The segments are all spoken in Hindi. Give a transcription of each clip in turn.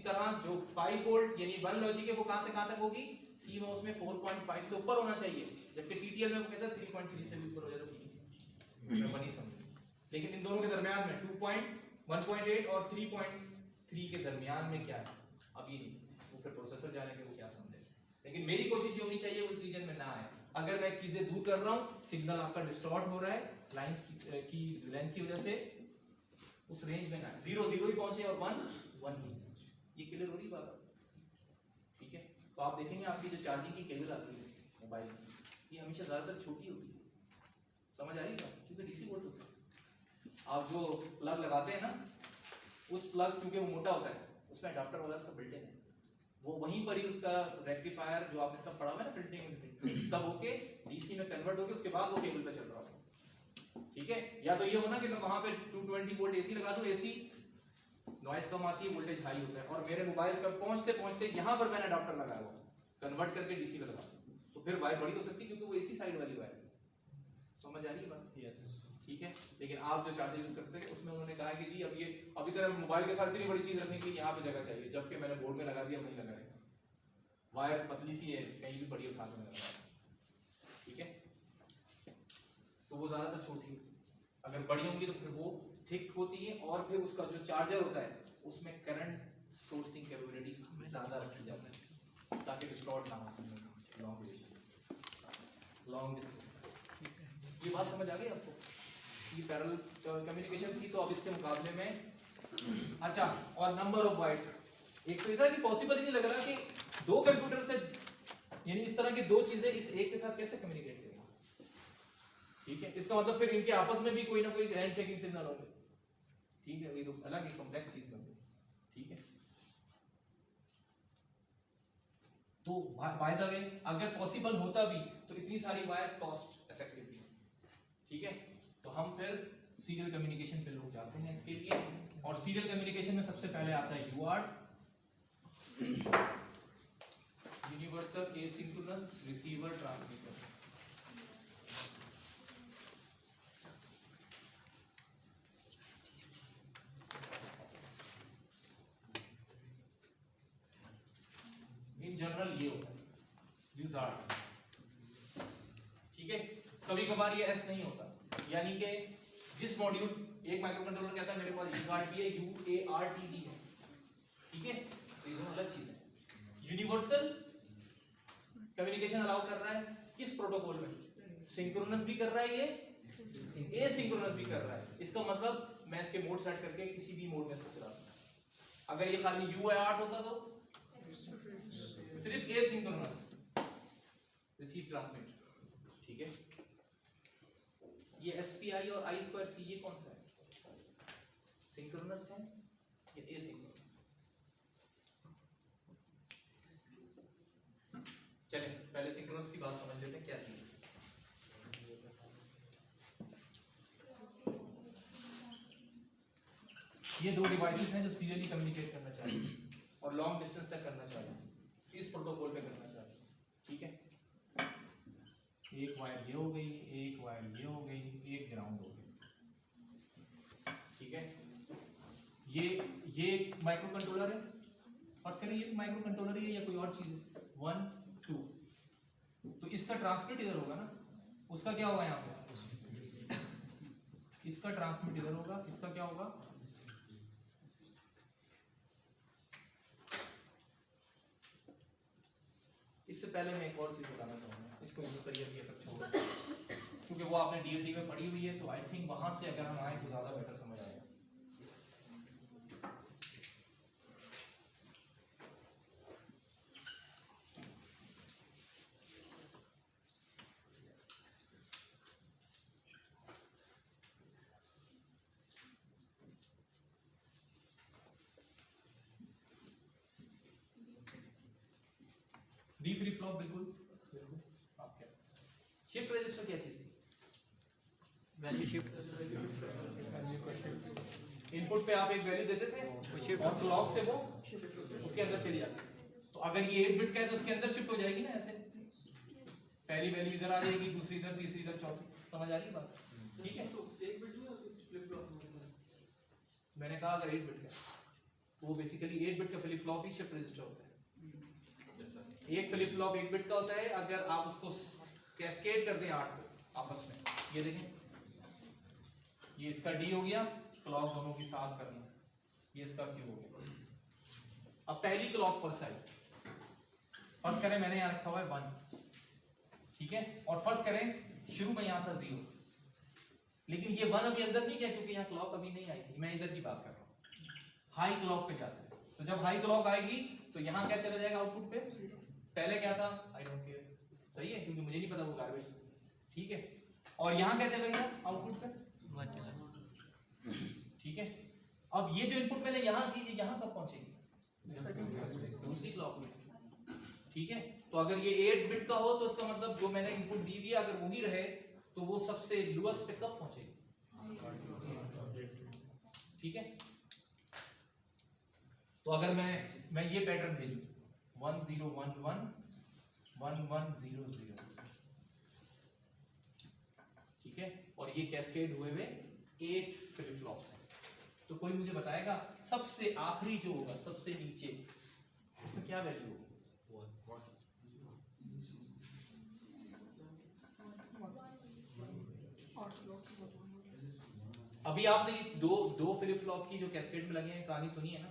तरह जो 5 वोल्ट यानी 1 लॉजिक है वो कहां से कहां तक होगी, CMOS में 4.5 से ऊपर होना चाहिए, जबकि TTL में वो कहता है 3.3 से भी ऊपर हो जाए तो ठीक है, मैं बनी समझ। लेकिन इन दोनों के दरमियान में 2.1.8 और 3.3 के दरमियान में क्या है, अब ये नहीं, वो फिर प्रोसेसर जाने के वो क्या समझे। लेकिन मेरी कोशिश ये होनी चाहिए उस रीजन में ना आए। अगर मैं चीजें दूर कर रहा हूं, सिग्नल आपका डिस्टॉर्ट हो रहा है लाइंस की लेंथ की वजह से, उस रेंज में ना 0 0 ही पहुंचे और 1 1 ही पहुंचे। ये क्लियर हो रही बात, ठीक है। तो आप देखेंगे आपकी जो चार्जिंग की केबल आती है मोबाइल की, ये हमेशा ज्यादातर छोटी होती है, समझ आ रही है, क्योंकि डीसी वोल्ट होता है। आप जो प्लग लगाते हैं ना, उस प्लग क्योंकि वो मोटा होता है, उसमें अडाप्टर वाला सब बिल्ट इन है, वो वहीं पर ही उसका रेक्टिफायर जो आपने सब पढ़ा हुआ है ना, फिल्टरिंग सब होके डीसी में कन्वर्ट होके उसके बाद वो केबल पे चल रहा हो, ठीक है। या तो ये हो ना कि मैं वहां पे 220 वोल्ट एसी लगा दूं, एसी नॉइस कम आती है, वोल्टेज हाई होता है, और मेरे मोबाइल पर पहुंचते पहुंचते यहां पर मैंने अडाप्टर लगाया हुआ, कन्वर्ट करके डीसी में लगा, तो फिर वायर बड़ी हो सकती है क्योंकि वो एसी साइड वाली वायर है, समझ आ रही है बात, यस ठीक है। लेकिन आप जो चार्जर यूज करते हैं उसमें उन्होंने कहा कि जी अब ये अभी तरह मोबाइल के साथ इतनी बड़ी चीज रखने के लिए यहाँ पे जगह चाहिए, जबकि मैंने बोर्ड में लगा दिया, वहीं लगा रहेगा, वायर पतली सी है, कहीं भी बड़ी उठा के लगा, ठीक है। तो वो ज्यादातर छोटी होती है, अगर बड़ी होंगी तो फिर वो थिक होती है, और फिर उसका जो चार्जर होता है उसमें करंट सोर्सिंग कैपेबिलिटी ज्यादा रखी जाती है ताकि डिस्टॉर्ट ना हो लॉन्ग डिस्टेंस। ये बात समझ आ गई आपको, ये पैरेलल कम्युनिकेशन थी। तो अब इसके मुकाबले में अच्छा, और नंबर ऑफ वायर्स, एक तो इधर कि पॉसिबल ही नहीं लग रहा कि दो कंप्यूटर से यानी इस तरह की दो चीजें इस एक के साथ कैसे कम्युनिकेट करेंगे, ठीक है। इसका मतलब फिर इनके आपस में भी कोई ना कोई हैंड शेकिंग सिग्नल होंगे, ठीक है, ये तो अलग ही कॉम्प्लेक्स चीज बन गई, ठीक है। तो बाय द वे अगर पॉसिबल होता भी तो इतनी सारी वायर कॉस्ट इफेक्टिव भी, ठीक है। तो हम फिर सीरियल कम्युनिकेशन पे लोग जाते हैं इसके लिए, और सीरियल कम्युनिकेशन में सबसे पहले आता है UART, universal asynchronous receiver transmitter. In general ये होता है यूजार्ट, ठीक है। कभी कभार ये एस नहीं होता, यानी कि जिस मॉड्यूल एक माइक्रो कंट्रोलर कहता है मेरे पास यूजार्ट भी है, UART भी है, ठीक है, तो ये दोनों अलग चीज है। यूनिवर्सल कम्युनिकेशन अलाउ कर रहा है किस प्रोटोकॉल में, सिंक्रोनस भी कर रहा है, ये एसिंक्रोनस भी कर रहा है। इसका मतलब मैं इसके मोड सेट करके किसी भी मोड में इसको चला सकता। अगर ये खाली UART होता तो सिर्फ एसिंक्रोनस रिसीव ट्रांसमिट, ठीक है। ये SPI और I2C ये कौन सा है, सिंक्रोनस है या एसिंक्रोनस? चलें पहले सिंक्रोनस की बात समझ लेते हैं क्या चीज। ये दो डिवाइसेस हैं जो सीरियली कम्युनिकेट करना चाहिए और लॉन्ग डिस्टेंस तक करना चाहिए, इस प्रोटोकॉल पे करना चाहिए, ठीक है। एक वायर ये हो गई, एक वायर ये हो गई, एक ग्राउंड हो गई, ठीक है। ये माइक्रो कंट्रोलर है, और करें ये माइक्रो कंट्रोलर ही है या कोई और चीज है, 1 2, तो इसका ट्रांसमिट इधर होगा ना, उसका क्या होगा यहाँ पे, इसका ट्रांसमिट इधर होगा, इसका क्या होगा, इससे पहले मैं एक और चीज बताना चाहूंगा, इसको यूज करिए अभी तक छोड़, क्योंकि वो आपने DLD में पढ़ी हुई है, तो आई थिंक वहां से अगर हम आए तो ज्यादा बेटर समझ आएगा। डी फ्लिप फ्लॉप बिल्कुल शिफ्ट रजिस्टर क्या चीज थी, वैल्यू शिफ्ट, इनपुट पे आप एक वैल्यू देते थे और क्लॉक से वो उसके अंदर चली जाती। तो अगर ये 8 बिट का है तो उसके अंदर शिफ्ट हो जाएगी ना, ऐसे पहली वैल्यू इधर आ जाएगी, दूसरी इधर, तीसरी इधर, चौथी, समझ आ रही बात, ठीक है। तो 1 बिट में फ्लिप फ्लॉप में मैंने कहा अगर 8 बिट का, वो बेसिकली 8 बिट का फ्लिप फ्लॉप ही शिफ्ट रजिस्टर होता है। एक फ्लिप फ्लॉप 1 बिट का होता है, अगर आप उसको कैस्केड कर दें 8 को आपस में, ये देखें ये इसका डी हो गया, क्लॉक दोनों की साथ करना, ये इसका क्यू हो गया। अब पहली क्लॉक पल्स आई, फर्स्ट करें मैंने यहां रखा हुआ है 1, ठीक है, और फर्स्ट करें शुरू में यहां था 0, लेकिन ये 1 अभी अंदर नहीं गया क्योंकि यहां क्लॉक अभी नहीं आई थी, मैं इधर की बात कर रहा हूं। हाई क्लॉक पे जाते हैं, तो जब हाई क्लॉक आएगी तो यहां क्या चला जाएगा आउटपुट पे, पहले क्या था आई डोंट केयर, सही है, क्योंकि मुझे नहीं पता वो गार्बेज, ठीक है, और यहां क्या चलेगा आउटपुट पे 1 चला, ठीक है। अब ये जो इनपुट मैंने यहां दी, ये यहां कब पहुंचेगी, दूसरी क्लॉक में, ठीक है। तो अगर ये 8 बिट का हो तो इसका मतलब जो मैंने इनपुट दी हुई है अगर वही रहे तो वो सबसे लोएस्ट पे कब पहुंचेगी, ठीक है। तो अगर मैं ये पैटर्न भेजूं 1 0 1 1 1 1 0 0, ठीक है, और ये कैस्केड हुए हुए 8 फ्लिप फ्लॉप्स हैं, तो कोई मुझे बताएगा सबसे आखिरी जो होगा, सबसे नीचे, उसमें क्या वैल्यू होगी, अभी आपने ये दो फ्लिप फ्लॉप की जो कैस्केड में लगे हैं कहानी सुनी है ना,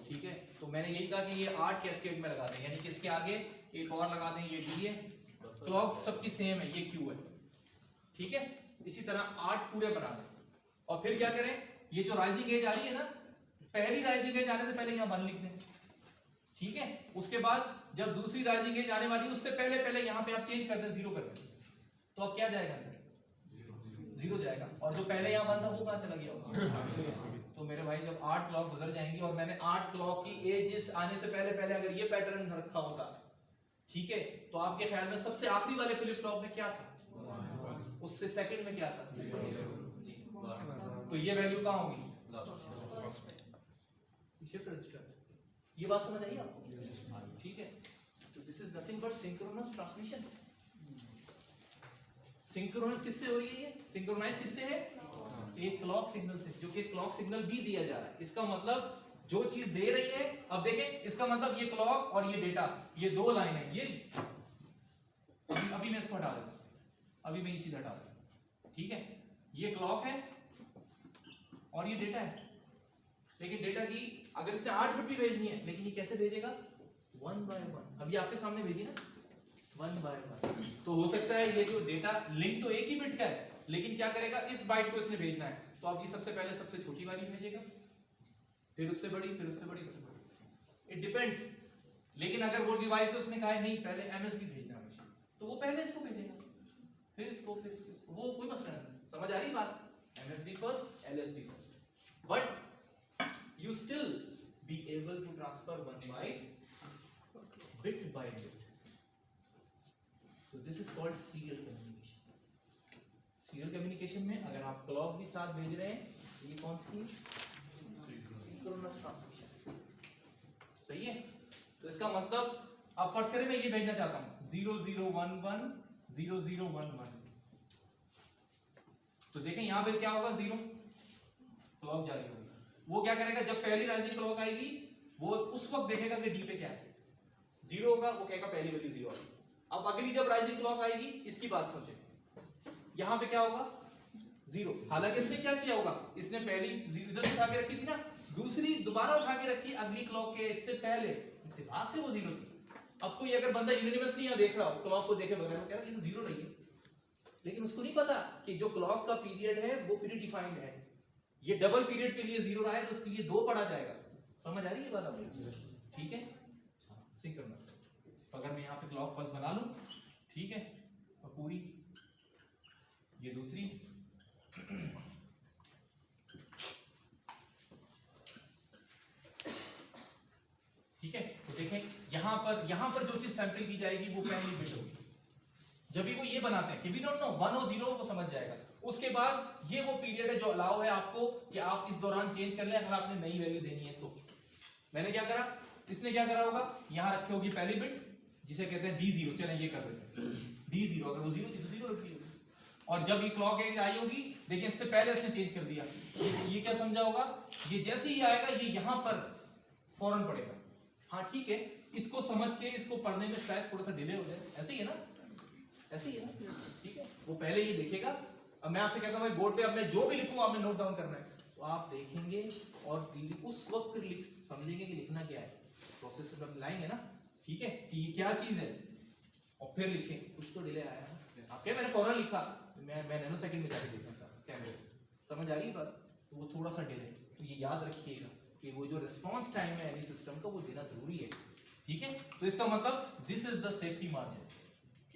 ठीक है। तो मैंने यही कहा कि ये 8 कैस्केड में लगा दें, यानी कि इसके आगे एक और लगा दें, ये डी है, क्लॉक सबकी सेम है, ये क्यू है, ठीक है। इसी तरह 8 पूरे बना दें, और फिर क्या करें, ये जो राइजिंग एज आ रही है ना, पहली राइजिंग एज आने से पहले यहाँ 1 लिख दें, ठीक है। उसके बाद जब दूसरी राइजिंग एज आने वाली है उससे पहले यहाँ पे आप चेंज कर दें, 0 कर दें, तो अब क्या जाएगा अंदर, 0 जाएगा, और जो पहले यहाँ 1 था वो कहाँ चला गया होगा। तो मेरे भाई जब 8 क्लॉक गुजर जाएंगी और मैंने 8 क्लॉक की एजेस आने से पहले अगर ये पैटर्न रखा होता, ठीक है, तो आपके ख्याल में सबसे आखिरी वाले फ्लिप फ्लॉप में क्या था, उससे सेकंड में क्या था, जी, तो ये वैल्यू कहाँ होगी, शिफ्ट रजिस्टर। ये बात समझ आई आपको, ठीक है। तो this is nothing but synchronous transmission. Synchronous किससे हो रही है, सिंक्रोनाइज किससे है, एक क्लॉक सिग्नल से, जो कि क्लॉक सिग्नल भी दिया जा रहा है। इसका मतलब जो चीज दे रही है, अब देखें इसका मतलब ये क्लॉक और ये डेटा, ये 2 लाइन है, ये अभी मैं इसको हटा रहा हूं, अभी मैं ये चीज हटा रहा हूं, ठीक है। ये क्लॉक है और ये डेटा है, लेकिन डेटा की अगर इसने 8 बिट भी भेजनी है, लेकिन ये कैसे भेजेगा, 1 by 1, अभी आपके सामने भेजी ना 1 by 1। तो हो सकता है ये जो डेटा लिंक तो एक ही बिट का है, लेकिन क्या करेगा, इस बाइट को इसने भेजना है, तो अब ये सबसे पहले सबसे छोटी वाली भेजेगा, फिर उससे बड़ी, फिर उससे बड़ी, उससे बड़ी, इट डिपेंड्स। लेकिन अगर वो डिवाइस है उसने कहा है नहीं पहले एमएसबी भेजना है, तो वो पहले इसको भेजेगा, फिर इसको, फिर इसको, वो कोई मसला नहीं, समझ आ रही बात, MSB first, LSB first, but you still be able to transfer 1 byte bit by bit. So this is called serial communication. Serial communication में अगर आप क्लॉक भी साथ भेज रहे हैं, ये कौन सी, सिंक्रोनस ट्रांसमिशन, सही है। तो इसका मतलब अब फर्स्ट करें मैं ये भेजना चाहता हूं 0 0 1 1 0 0 1 1, तो देखें यहां पे क्या होगा, 0 क्लॉक जारी होगी, वो क्या करेगा, जब पहली राइजिंग क्लॉक आएगी वो उस वक्त देखेगा कि डी पे क्या है, 0 होगा, वो कहेगा पहली वैल्यू 0 है। अब अगली जब राइजिंग क्लॉक आएगी, इसकी बात सोचे, यहां पे क्या होगा, 0, हालांकि इसने क्या किया होगा, इसने पहली इधर उठा के रखी थी ना, दूसरी दोबारा उठा के रखी अगली क्लॉक के इससे पहले, इत्तेफाक से वो 0 थी। अब कोई अगर बंदा यूनिवर्सली यहां देख रहा हो, क्लॉक को देखे बगैर, वो कह रहा है ये तो 0 नहीं है, लेकिन उसको नहीं पता कि जो क्लॉक का पीरियड है वो प्री डिफाइंड है, ये डबल पीरियड के लिए 0 रहा है तो उसके लिए 2 पढ़ा जाएगा, समझ आ रही है बात आपको, ठीक है। सिंक्रोनस, अगर मैं यहाँ पे क्लॉक पल्स बना लूं, ठीक है, और पूरी ये दूसरी, ठीक है, तो देखें यहाँ पर जो चीज सैंपल की जाएगी वो पहली बिट होगी, जब भी वो ये बनाते हैं कि वी डोंट नो 1 और 0 वो समझ जाएगा, उसके बाद ये वो पीरियड है जो अलाउ है आपको कि आप इस दौरान चेंज कर लें अगर आपने नई वैल्यू देनी है तो। मैंने क्या करा, इसने क्या करा होगा, यहां रखी होगी पहली बिट जिसे कहते हैं D0, चलें ये कर देते हैं D0, अगर वो 0 थी तो 0 रखी होगी, और जब ये क्लॉक एज आई होगी, देखिए इससे पहले इसने चेंज कर दिया, ये क्या समझा होगा, ये जैसे ही आएगा ये यहां पर फौरन पड़ेगा। हाँ ठीक है, इसको समझ के इसको पढ़ने में शायद थोड़ा सा डिले हो जाए, ऐसे ही है ना, ऐसे ही है ना, ठीक है। वो पहले ये देखेगा, अब मैं आपसे कहता हूँ भाई बोर्ड पे अब मैं जो भी लिखूँ आपने नोट डाउन करना है, तो आप देखेंगे और उस वक्त फिर लिख समझेंगे कि लिखना क्या है, प्रोसेस में लाएंगे ना, ठीक है, कि ये क्या चीज है, और फिर लिखें। कुछ तो डिले आया है आपके, मैंने फौरन लिखा, मैं नैनो सेकंड में जाके देखना चाहता कैमरे से, समझ आ रही है बात, तो वो थोड़ा सा डिले, तो ये याद रखिएगा कि वो जो रिस्पांस टाइम है एनी सिस्टम का वो देना जरूरी है, ठीक है। तो इसका मतलब this is the safety margin.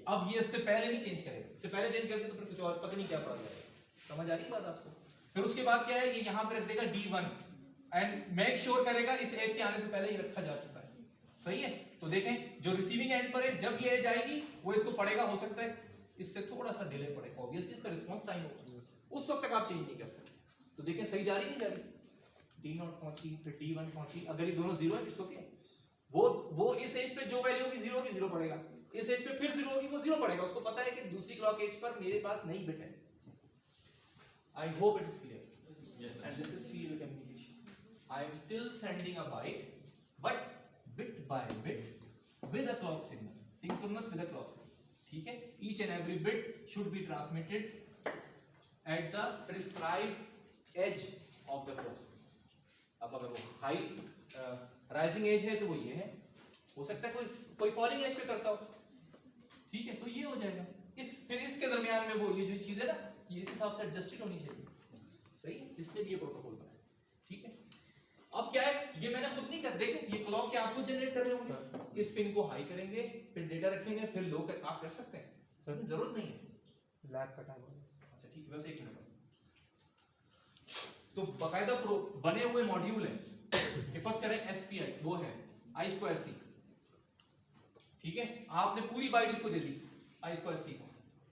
अब ये इससे पहले नहीं चेंज करेगा, इससे पहले चेंज करके तो फिर कुछ और पता नहीं क्या पड़ा जाएगा, समझ आ रही है बात आपको। फिर उसके बाद क्या है, ये यहाँ पे रख देगा D1 एंड मेक श्योर करेगा इस एज के आने से पहले ही रखा जा चुका है, सही है। तो देखें जो रिसीविंग एंड पर है, जब ये एज आएगी वो इसको पढ़ेगा, हो सकता है इससे थोड़ा सा डिले पड़े, ऑब्वियसली इसका रिस्पांस टाइम होगा, उस वक्त तक आप चेंज नहीं कर सकते। तो देखें सही जा रही नहीं जा रही, D0 पहुंची, फिर D1 पहुंची, अगर ये दोनों जीरो है इट्स ओके, वो इस एज पे जो वैल्यू होगी जीरो की जीरो पड़ेगा, इस एज पे फिर जीरो होगी वो जीरो पड़ेगा, उसको पता है कि दूसरी क्लॉक एज पर मेरे पास नई बिट है। I hope it is clear. Yes, and this is serial communication. I am still sending a byte but bit by bit with a clock signal, synchronous with a clock signal, ठीक है। Each and every bit should be transmitted at the prescribed edge of the clock signal. अब अगर वो हाई राइजिंग एज है तो वो ये है, हो सकता है कोई फॉलिंग एज पे करता हो, ठीक है, तो ये हो जाएगा। फिर इसके दरमियान में वो ये जो चीज है ना, ये इस हिसाब से एडजस्टेड होनी चाहिए, सही है, जिसने भी ये प्रोटोकॉल बनाया, ठीक है। अब क्या है, ये मैंने खुद नहीं कर, देखें ये क्लॉक क्या आपको जनरेट कर रहे होंगे, इस पिन को हाई करेंगे, फिर डेटा रखेंगे, फिर लो कर आप कर सकते हैं, जरूरत नहीं है। लैब का टाइम। अच्छा ठीक है, बस एक मिनट। तो बकायदा बने हुए मॉड्यूल है, फर्स्ट करें SPI, वो है I2C, ठीक है। आपने पूरी बाइट इसको दे दी I2C को,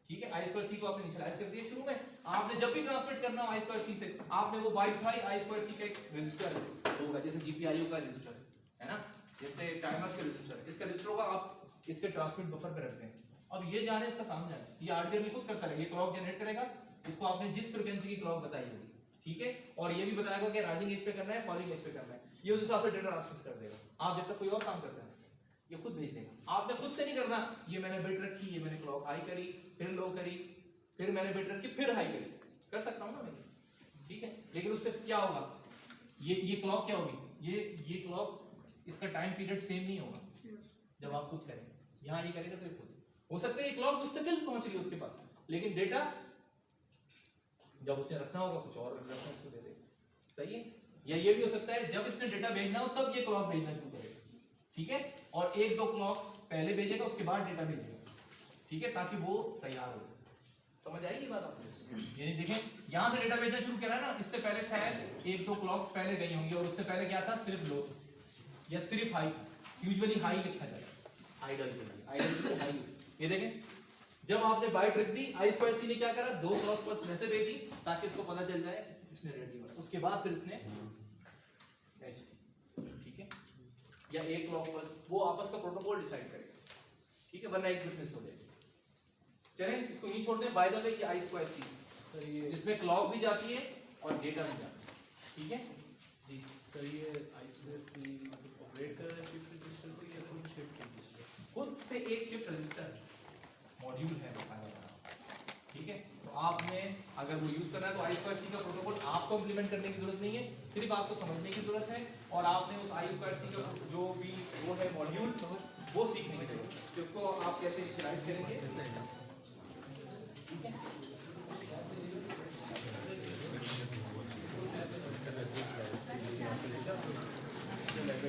ठीक है। I2C को आपने इनिशियलाइज कर दिया शुरू में, आपने जब भी ट्रांसमिट करना हो I2C से, आपने वो बाइट उठाई, I2C का एक रजिस्टर होगा, जैसे GPIO का रजिस्टर है ना, जैसे टाइमर के रजिस्टर, इसका रजिस्टर होगा, आप इसके ट्रांसमिट बफर पे रखते हैं। अब ये जाने इसका काम जाने, ये RTL में खुद करता रहेगा, ये क्लॉक जनरेट करेगा, इसको आपने जिस फ्रीक्वेंसी की क्लॉक बताई होगी, ठीक है, और ये भी बताएगा कि राइजिंग एज पे करना है, फॉलिंग एज पे करना है, ये उस हिसाब से डेटा ट्रांसमिट कर देगा। आप जब तक कोई और काम करते हैं ये खुद भेज देगा, आपने खुद से नहीं करना, ये मैंने बिट रखी, ये मैंने क्लॉक हाई करी, फिर लो करी, फिर मैंने बिट रखी, फिर हाई करी, कर सकता हूं ना मैं, ठीक है। लेकिन उससे क्या होगा, ये क्लॉक क्या होगी, ये क्लॉक इसका टाइम पीरियड सेम नहीं होगा जब आप खुद करें, यहाँ ये करेगा तो ये खुद हो सकता है ये क्लॉक मुस्तकिल पहुंच रही है उसके पास, लेकिन डेटा जब उसने रखना होगा कुछ और रेफरेंस को दे देगा, सही है। या ये भी हो सकता है जब इसने डेटा भेजना हो तब ये क्लॉक भेजना शुरू करेगा, ठीक है, और एक दो क्लॉक्स पहले भेजेगा उसके बाद डेटा भेजेगा, ठीक है, ताकि वो तैयार हो। समझ आएगी बात आपको, यानी देखें यहाँ से डेटा भेजना शुरू करा ना, इससे पहले शायद एक दो क्लॉक्स पहले गई होंगी, और उससे पहले क्या था, सिर्फ लो या सिर्फ हाई, यूजुअली हाई लिखा जाता है आइडल के लिए, आइडल के लिए हाई। ये देखें जब आपने बाइट रख दी, I2C ने क्या करा, दो क्लॉक पल्स वैसे भेजी ताकि इसको पता चल जाए इसने रेडी हुआ, उसके बाद फिर इसने एज, ठीक है, या एक क्लॉक पल्स, वो आपस का प्रोटोकॉल डिसाइड करेगा, ठीक है, वरना एक बिट मिस हो जाएगी। चलें इसको यहीं छोड़ते हैं। बाय द वे ये I2C इसमें क्लॉक भी जाती है और डेटा भी जाता है, ठीक है जी सर। ये I2C मतलब ऑपरेट कर रहा है शिफ्ट रजिस्टर पे या खुद शिफ्ट रजिस्टर? खुद से एक शिफ्ट रजिस्टर मॉड्यूल है बताया, ठीक है। तो आपने अगर वो यूज करना है तो I2C का प्रोटोकॉल आपको इंप्लीमेंट करने की जरूरत नहीं है, सिर्फ आपको समझने की जरूरत है, और आपने उस I2C का जो भी वो है मॉड्यूल वो सीखने की जरूरत है कि उसको आप कैसे इनिशियलाइज करेंगे, ठीक है।